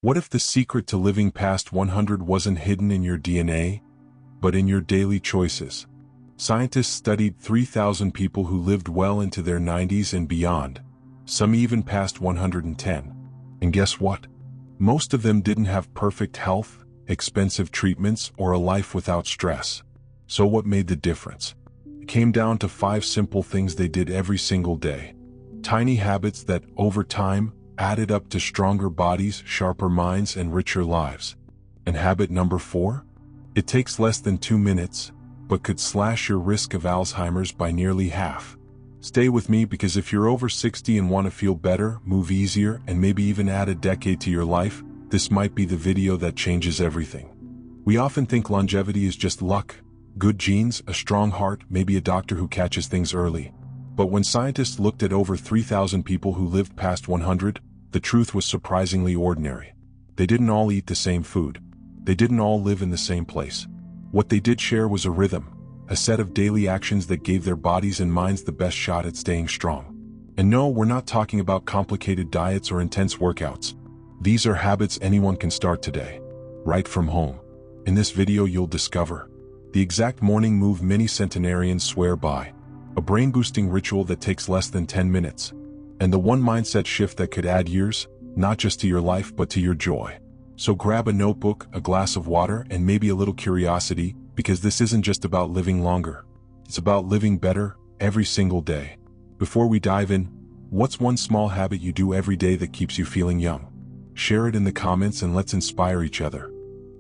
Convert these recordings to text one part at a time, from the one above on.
What if the secret to living past 100 wasn't hidden in your DNA, but in your daily choices? Scientists studied 3,000 people who lived well into their 90s and beyond, some even past 110. And guess what? Most of them didn't have perfect health, expensive treatments, or a life without stress. So what made the difference? It came down to 5 simple things they did every single day. Tiny habits that, over time, added up to stronger bodies, sharper minds, and richer lives. And habit number 4? It takes less than 2 minutes, but could slash your risk of Alzheimer's by nearly half. Stay with me, because if you're over 60 and want to feel better, move easier, and maybe even add a decade to your life, this might be the video that changes everything. We often think longevity is just luck, good genes, a strong heart, maybe a doctor who catches things early. But when scientists looked at over 3,000 people who lived past 100, the truth was surprisingly ordinary. They didn't all eat the same food. They didn't all live in the same place. What they did share was a rhythm, a set of daily actions that gave their bodies and minds the best shot at staying strong. And no, we're not talking about complicated diets or intense workouts. These are habits anyone can start today, right from home. In this video you'll discover the exact morning move many centenarians swear by, a brain-boosting ritual that takes less than 10 minutes, and the one mindset shift that could add years, not just to your life but to your joy. So grab a notebook, a glass of water, and maybe a little curiosity, because this isn't just about living longer. It's about living better, every single day. Before we dive in, what's one small habit you do every day that keeps you feeling young? Share it in the comments and let's inspire each other.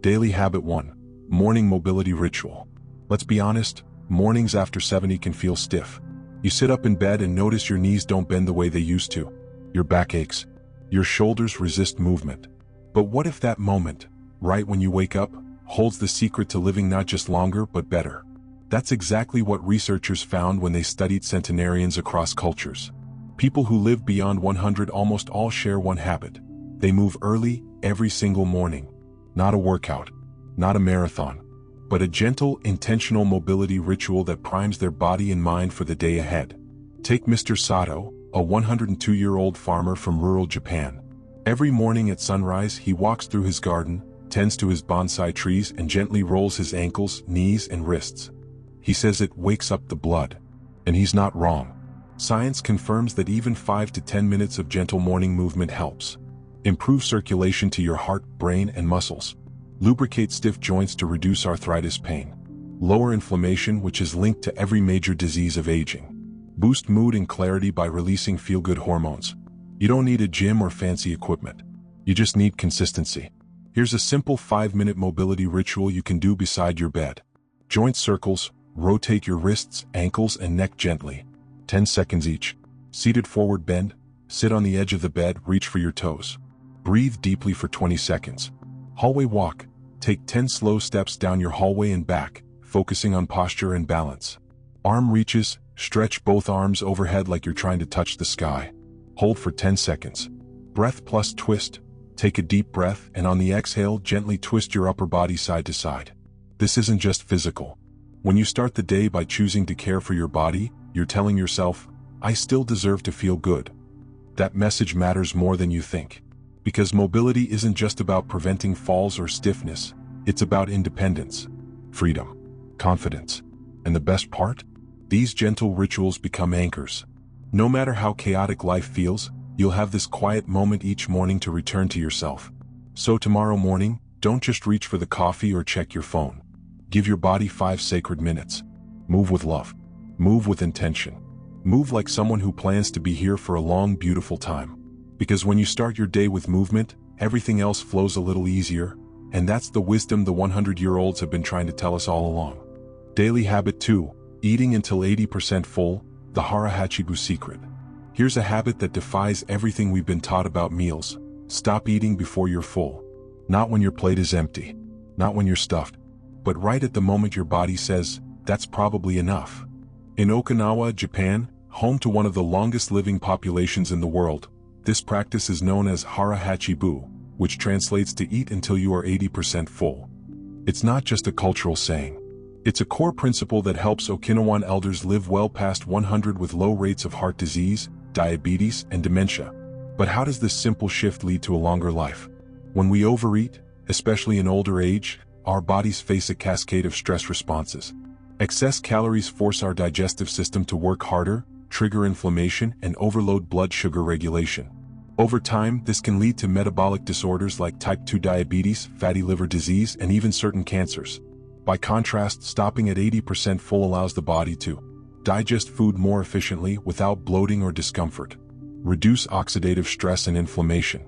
Daily habit 1. Morning mobility ritual. Let's be honest, mornings after 70 can feel stiff. You sit up in bed and notice your knees don't bend the way they used to. Your back aches. Your shoulders resist movement. But what if that moment, right when you wake up, holds the secret to living not just longer but better? That's exactly what researchers found when they studied centenarians across cultures. People who live beyond 100 almost all share one habit. They move early, every single morning. Not a workout, not a marathon, but a gentle, intentional mobility ritual that primes their body and mind for the day ahead. Take Mr. Sato, a 102-year-old farmer from rural Japan. Every morning at sunrise, he walks through his garden, tends to his bonsai trees, and gently rolls his ankles, knees, and wrists. He says it wakes up the blood. And he's not wrong. Science confirms that even 5 to 10 minutes of gentle morning movement helps. Improve circulation to your heart, brain, and muscles. Lubricate stiff joints to reduce arthritis pain. Lower inflammation, which is linked to every major disease of aging. Boost mood and clarity by releasing feel-good hormones. You don't need a gym or fancy equipment. You just need consistency. Here's a simple 5-minute mobility ritual you can do beside your bed. Joint circles, rotate your wrists, ankles, and neck gently. 10 seconds each. Seated forward bend, sit on the edge of the bed, reach for your toes. Breathe deeply for 20 seconds. Hallway walk. Take 10 slow steps down your hallway and back, focusing on posture and balance. Arm reaches, stretch both arms overhead like you're trying to touch the sky. Hold for 10 seconds. Breath plus twist. Take a deep breath and on the exhale, gently twist your upper body side to side. This isn't just physical. When you start the day by choosing to care for your body, you're telling yourself, I still deserve to feel good. That message matters more than you think. Because mobility isn't just about preventing falls or stiffness, it's about independence, freedom, confidence. And the best part? These gentle rituals become anchors. No matter how chaotic life feels, you'll have this quiet moment each morning to return to yourself. So tomorrow morning, don't just reach for the coffee or check your phone. Give your body 5 sacred minutes. Move with love. Move with intention. Move like someone who plans to be here for a long, beautiful time. Because when you start your day with movement, everything else flows a little easier, and that's the wisdom the 100-year-olds have been trying to tell us all along. Daily habit 2, eating until 80% full, the Hara Hachibu secret. Here's a habit that defies everything we've been taught about meals. Stop eating before you're full. Not when your plate is empty. Not when you're stuffed. But right at the moment your body says, that's probably enough. In Okinawa, Japan, home to one of the longest living populations in the world, this practice is known as Hara Hachibu, which translates to eat until you are 80% full. It's not just a cultural saying. It's a core principle that helps Okinawan elders live well past 100 with low rates of heart disease, diabetes, and dementia. But how does this simple shift lead to a longer life? When we overeat, especially in older age, our bodies face a cascade of stress responses. Excess calories force our digestive system to work harder, trigger inflammation, and overload blood sugar regulation. Over time, this can lead to metabolic disorders like type 2 diabetes, fatty liver disease, and even certain cancers. By contrast, stopping at 80% full allows the body to digest food more efficiently without bloating or discomfort, reduce oxidative stress and inflammation,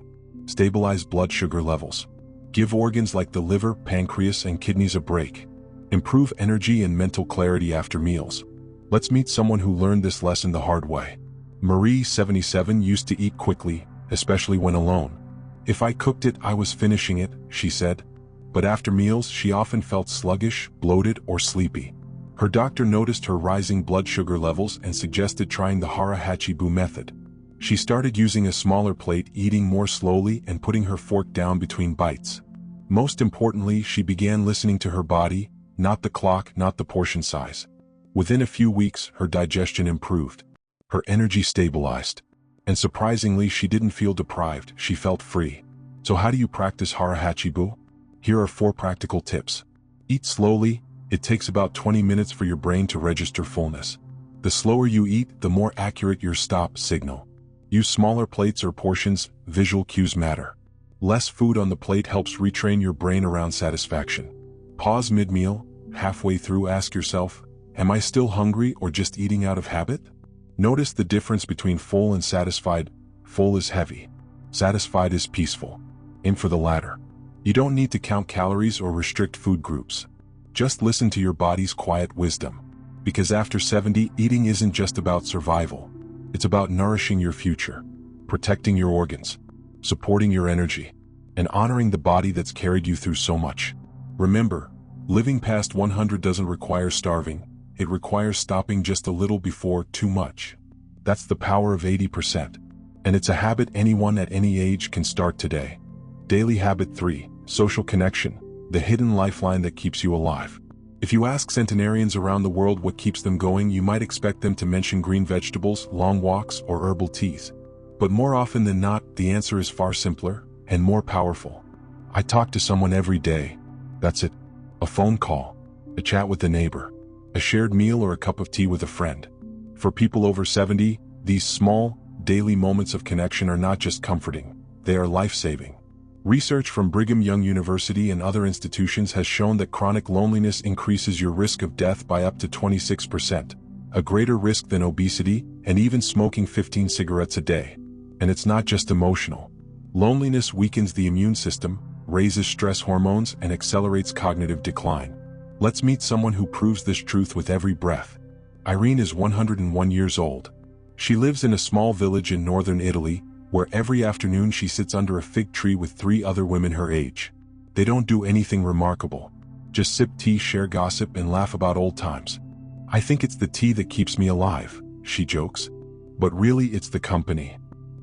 stabilize blood sugar levels, give organs like the liver, pancreas, and kidneys a break, improve energy and mental clarity after meals. Let's meet someone who learned this lesson the hard way. Marie, 77, used to eat quickly, especially when alone. If I cooked it, I was finishing it, she said. But after meals, she often felt sluggish, bloated, or sleepy. Her doctor noticed her rising blood sugar levels and suggested trying the Hara Hachibu method. She started using a smaller plate, eating more slowly, and putting her fork down between bites. Most importantly, she began listening to her body, not the clock, not the portion size. Within a few weeks, her digestion improved. Her energy stabilized. And surprisingly, she didn't feel deprived, she felt free. So how do you practice Hara Hachibu? Here are 4 practical tips. Eat slowly. It takes about 20 minutes for your brain to register fullness. The slower you eat, the more accurate your stop signal. Use smaller plates or portions, visual cues matter. Less food on the plate helps retrain your brain around satisfaction. Pause mid-meal, halfway through ask yourself, am I still hungry or just eating out of habit? Notice the difference between full and satisfied. Full is heavy. Satisfied is peaceful. Aim for the latter. You don't need to count calories or restrict food groups. Just listen to your body's quiet wisdom. Because after 70, eating isn't just about survival. It's about nourishing your future, protecting your organs, supporting your energy, and honoring the body that's carried you through so much. Remember, living past 100 doesn't require starving. It requires stopping just a little before too much. That's the power of 80%. And it's a habit anyone at any age can start today. Daily habit 3, social connection, the hidden lifeline that keeps you alive. If you ask centenarians around the world what keeps them going, you might expect them to mention green vegetables, long walks, or herbal teas. But more often than not, the answer is far simpler and more powerful. I talk to someone every day. That's it. A phone call, a chat with a neighbor, a shared meal, or a cup of tea with a friend. For people over 70, these small, daily moments of connection are not just comforting, they are life-saving. Research from Brigham Young University and other institutions has shown that chronic loneliness increases your risk of death by up to 26%, a greater risk than obesity and even smoking 15 cigarettes a day. And it's not just emotional. Loneliness weakens the immune system, raises stress hormones, and accelerates cognitive decline. Let's meet someone who proves this truth with every breath. Irene is 101 years old. She lives in a small village in northern Italy, where every afternoon she sits under a fig tree with 3 other women her age. They don't do anything remarkable. Just sip tea, share gossip, and laugh about old times. I think it's the tea that keeps me alive, she jokes. But really, it's the company.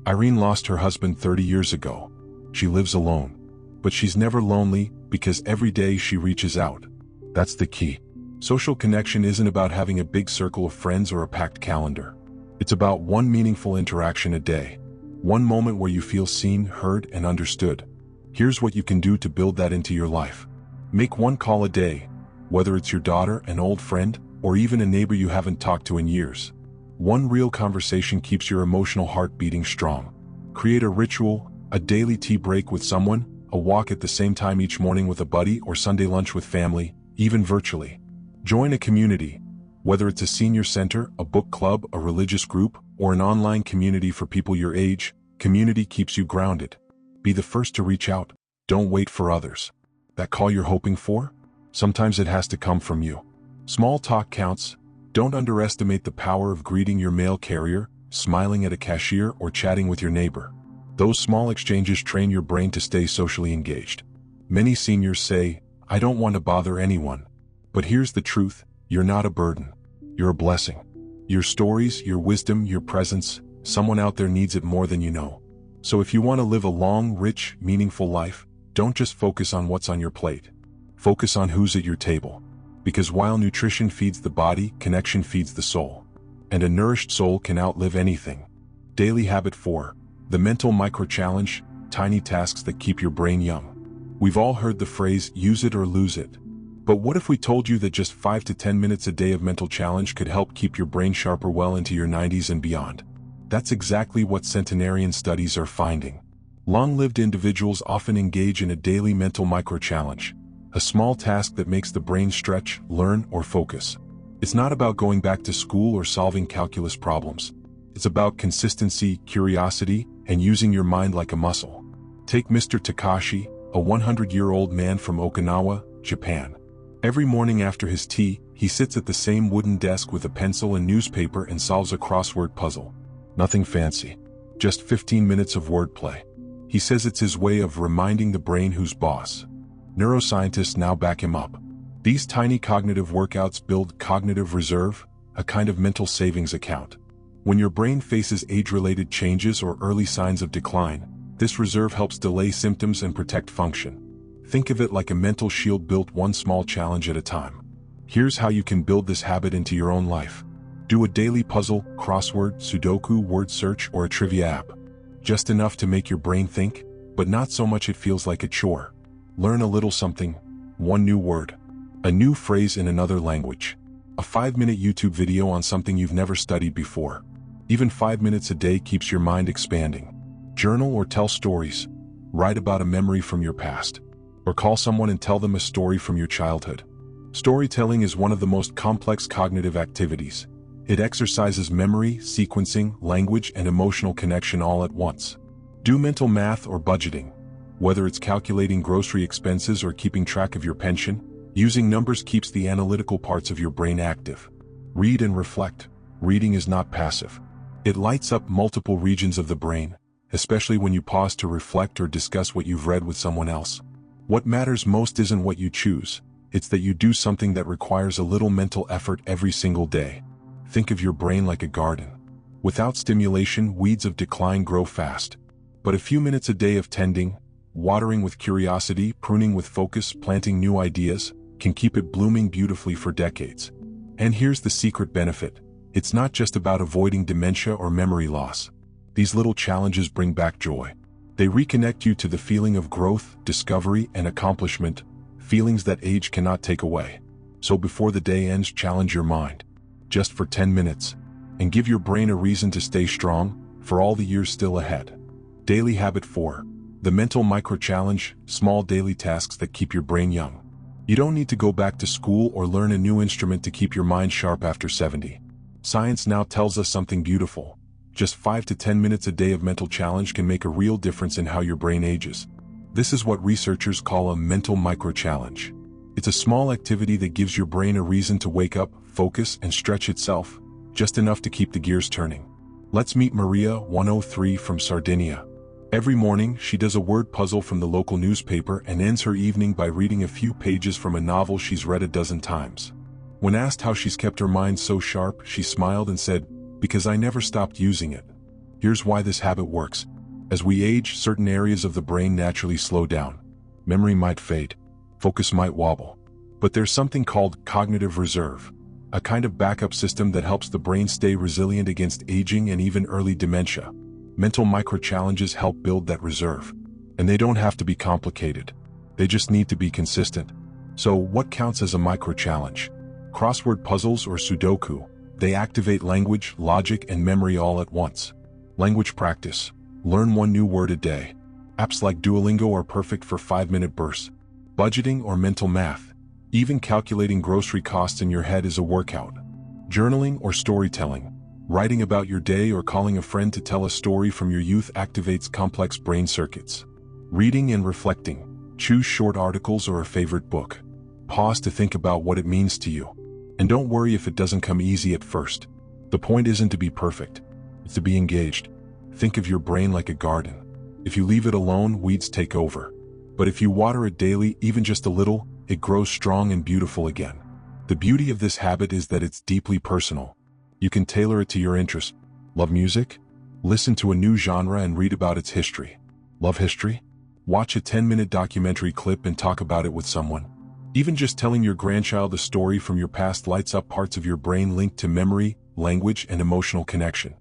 Irene lost her husband 30 years ago. She lives alone. But she's never lonely because every day she reaches out. That's the key. Social connection isn't about having a big circle of friends or a packed calendar. It's about one meaningful interaction a day. One moment where you feel seen, heard, and understood. Here's what you can do to build that into your life. Make one call a day, whether it's your daughter, an old friend, or even a neighbor you haven't talked to in years. One real conversation keeps your emotional heart beating strong. Create a ritual, a daily tea break with someone, a walk at the same time each morning with a buddy, or Sunday lunch with family, even virtually. Join a community, whether it's a senior center, a book club, a religious group, or an online community for people your age. Community keeps you grounded. Be the first to reach out. Don't wait for others. That call you're hoping for? Sometimes it has to come from you. Small talk counts. Don't underestimate the power of greeting your mail carrier, smiling at a cashier, or chatting with your neighbor. Those small exchanges train your brain to stay socially engaged. Many seniors say, I don't want to bother anyone. But here's the truth, you're not a burden. You're a blessing. Your stories, your wisdom, your presence, someone out there needs it more than you know. So if you want to live a long, rich, meaningful life, don't just focus on what's on your plate. Focus on who's at your table. Because while nutrition feeds the body, connection feeds the soul. And a nourished soul can outlive anything. Daily habit 4, the mental micro-challenge, tiny tasks that keep your brain young. We've all heard the phrase, use it or lose it. But what if we told you that just 5 to 10 minutes a day of mental challenge could help keep your brain sharper well into your 90s and beyond? That's exactly what centenarian studies are finding. Long-lived individuals often engage in a daily mental micro-challenge, a small task that makes the brain stretch, learn, or focus. It's not about going back to school or solving calculus problems. It's about consistency, curiosity, and using your mind like a muscle. Take Mr. Takashi, a 100-year-old man from Okinawa, Japan. Every morning after his tea, he sits at the same wooden desk with a pencil and newspaper and solves a crossword puzzle. Nothing fancy. Just 15 minutes of wordplay. He says it's his way of reminding the brain who's boss. Neuroscientists now back him up. These tiny cognitive workouts build cognitive reserve, a kind of mental savings account. When your brain faces age-related changes or early signs of decline, this reserve helps delay symptoms and protect function. Think of it like a mental shield built one small challenge at a time. Here's how you can build this habit into your own life. Do a daily puzzle, crossword, Sudoku, word search, or a trivia app. Just enough to make your brain think, but not so much it feels like a chore. Learn a little something, one new word, a new phrase in another language, a 5-minute YouTube video on something you've never studied before. Even 5 minutes a day keeps your mind expanding. Journal or tell stories. Write about a memory from your past. Or call someone and tell them a story from your childhood. Storytelling is one of the most complex cognitive activities. It exercises memory, sequencing, language, and emotional connection all at once. Do mental math or budgeting. Whether it's calculating grocery expenses or keeping track of your pension, using numbers keeps the analytical parts of your brain active. Read and reflect. Reading is not passive. It lights up multiple regions of the brain, especially when you pause to reflect or discuss what you've read with someone else. What matters most isn't what you choose, it's that you do something that requires a little mental effort every single day. Think of your brain like a garden. Without stimulation, weeds of decline grow fast. But a few minutes a day of tending, watering with curiosity, pruning with focus, planting new ideas, can keep it blooming beautifully for decades. And here's the secret benefit. It's not just about avoiding dementia or memory loss. These little challenges bring back joy. They reconnect you to the feeling of growth, discovery, and accomplishment, feelings that age cannot take away. So before the day ends, challenge your mind. Just for 10 minutes. And give your brain a reason to stay strong, for all the years still ahead. Daily Habit 4. The Mental Micro-Challenge, small daily tasks that keep your brain young. You don't need to go back to school or learn a new instrument to keep your mind sharp after 70. Science now tells us something beautiful. Just 5 to 10 minutes a day of mental challenge can make a real difference in how your brain ages. This is what researchers call a mental micro-challenge. It's a small activity that gives your brain a reason to wake up, focus, and stretch itself, just enough to keep the gears turning. Let's meet Maria, 103, from Sardinia. Every morning, she does a word puzzle from the local newspaper and ends her evening by reading a few pages from a novel she's read a dozen times. When asked how she's kept her mind so sharp, she smiled and said, "Because I never stopped using it." Here's why this habit works. As we age, certain areas of the brain naturally slow down. Memory might fade. Focus might wobble. But there's something called cognitive reserve, a kind of backup system that helps the brain stay resilient against aging and even early dementia. Mental micro-challenges help build that reserve. And they don't have to be complicated. They just need to be consistent. So what counts as a micro-challenge? Crossword puzzles or Sudoku. They activate language, logic, and memory all at once. Language practice. Learn one new word a day. Apps like Duolingo are perfect for 5-minute bursts. Budgeting or mental math. Even calculating grocery costs in your head is a workout. Journaling or storytelling. Writing about your day or calling a friend to tell a story from your youth activates complex brain circuits. Reading and reflecting. Choose short articles or a favorite book. Pause to think about what it means to you. And don't worry if it doesn't come easy at first. The point isn't to be perfect. It's to be engaged. Think of your brain like a garden. If you leave it alone, weeds take over. But if you water it daily, even just a little, it grows strong and beautiful again. The beauty of this habit is that it's deeply personal. You can tailor it to your interests. Love music? Listen to a new genre and read about its history. Love history? Watch a 10-minute documentary clip and talk about it with someone. Even just telling your grandchild a story from your past lights up parts of your brain linked to memory, language, and emotional connection.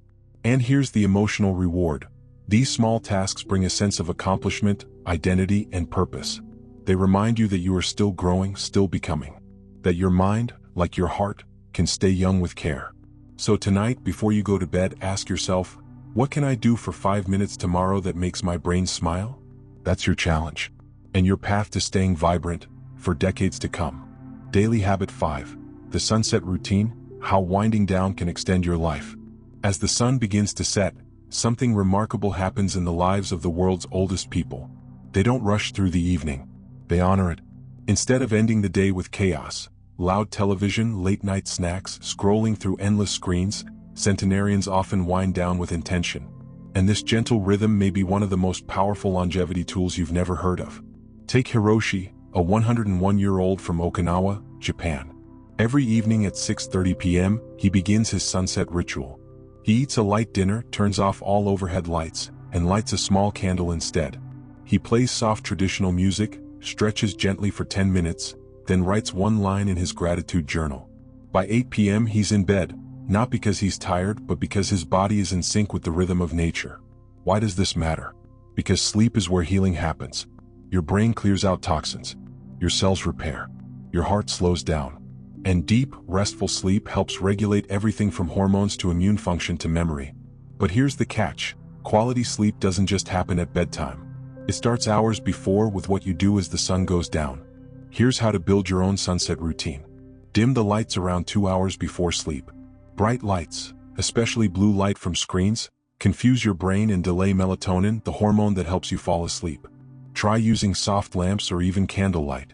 And here's the emotional reward. These small tasks bring a sense of accomplishment, identity, and purpose. They remind you that you are still growing, still becoming. That your mind, like your heart, can stay young with care. So tonight, before you go to bed, ask yourself, what can I do for 5 minutes tomorrow that makes my brain smile? That's your challenge. And your path to staying vibrant for decades to come. Daily Habit 5. The Sunset Routine, How Winding Down Can Extend Your Life. As the sun begins to set, something remarkable happens in the lives of the world's oldest people. They don't rush through the evening. They honor it. Instead of ending the day with chaos, loud television, late-night snacks, scrolling through endless screens, centenarians often wind down with intention. And this gentle rhythm may be one of the most powerful longevity tools you've never heard of. Take Hiroshi, a 101-year-old from Okinawa, Japan. Every evening at 6:30 p.m., he begins his sunset ritual. He eats a light dinner, turns off all overhead lights, and lights a small candle instead. He plays soft traditional music, stretches gently for 10 minutes, then writes one line in his gratitude journal. By 8 p.m. he's in bed, not because he's tired, but because his body is in sync with the rhythm of nature. Why does this matter? Because sleep is where healing happens. Your brain clears out toxins. Your cells repair. Your heart slows down. And deep, restful sleep helps regulate everything from hormones to immune function to memory. But here's the catch. Quality sleep doesn't just happen at bedtime. It starts hours before with what you do as the sun goes down. Here's how to build your own sunset routine. Dim the lights around 2 hours before sleep. Bright lights, especially blue light from screens, confuse your brain and delay melatonin, the hormone that helps you fall asleep. Try using soft lamps or even candlelight.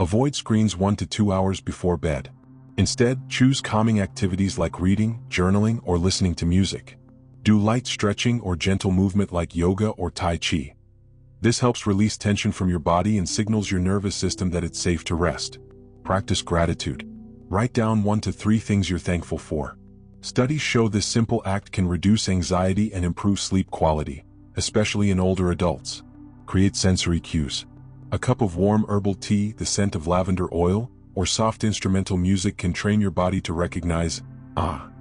Avoid screens 1 to 2 hours before bed. Instead, choose calming activities like reading, journaling, or listening to music. Do light stretching or gentle movement like yoga or tai chi. This helps release tension from your body and signals your nervous system that it's safe to rest. Practice gratitude. Write down 1 to 3 things you're thankful for. Studies show this simple act can reduce anxiety and improve sleep quality, especially in older adults. Create sensory cues. A cup of warm herbal tea, the scent of lavender oil, or soft instrumental music can train your body to recognize,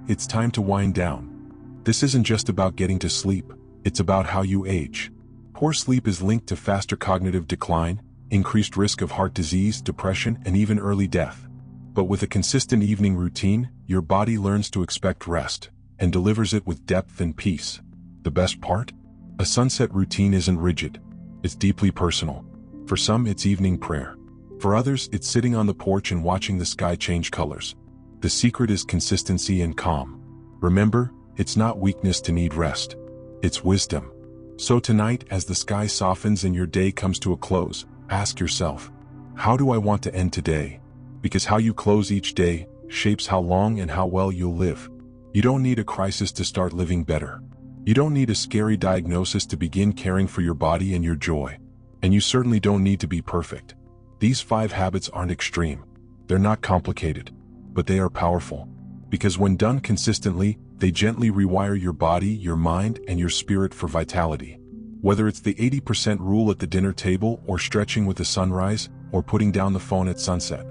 it's time to wind down. This isn't just about getting to sleep, it's about how you age. Poor sleep is linked to faster cognitive decline, increased risk of heart disease, depression, and even early death. But with a consistent evening routine, your body learns to expect rest, and delivers it with depth and peace. The best part? A sunset routine isn't rigid. It's deeply personal. For some, it's evening prayer. For others, it's sitting on the porch and watching the sky change colors. The secret is consistency and calm. Remember, it's not weakness to need rest. It's wisdom. So tonight, as the sky softens and your day comes to a close, ask yourself, how do I want to end today? Because how you close each day shapes how long and how well you'll live. You don't need a crisis to start living better. You don't need a scary diagnosis to begin caring for your body and your joy. And you certainly don't need to be perfect. These 5 habits aren't extreme. They're not complicated. But they are powerful. Because when done consistently, they gently rewire your body, your mind, and your spirit for vitality. Whether it's the 80% rule at the dinner table, or stretching with the sunrise, or putting down the phone at sunset.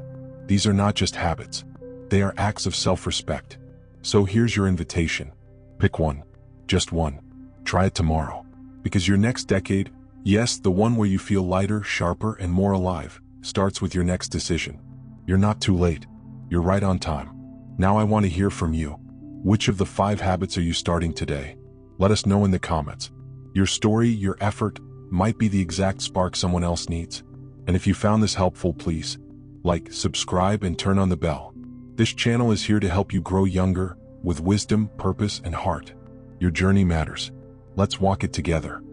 These are not just habits. They are acts of self-respect. So here's your invitation. Pick one. Just one. Try it tomorrow. Because your next decade, yes, the one where you feel lighter, sharper, and more alive, starts with your next decision. You're not too late. You're right on time. Now I want to hear from you. Which of the 5 habits are you starting today? Let us know in the comments. Your story, your effort, might be the exact spark someone else needs. And if you found this helpful, please like, subscribe, and turn on the bell. This channel is here to help you grow younger, with wisdom, purpose, and heart. Your journey matters. Let's walk it together.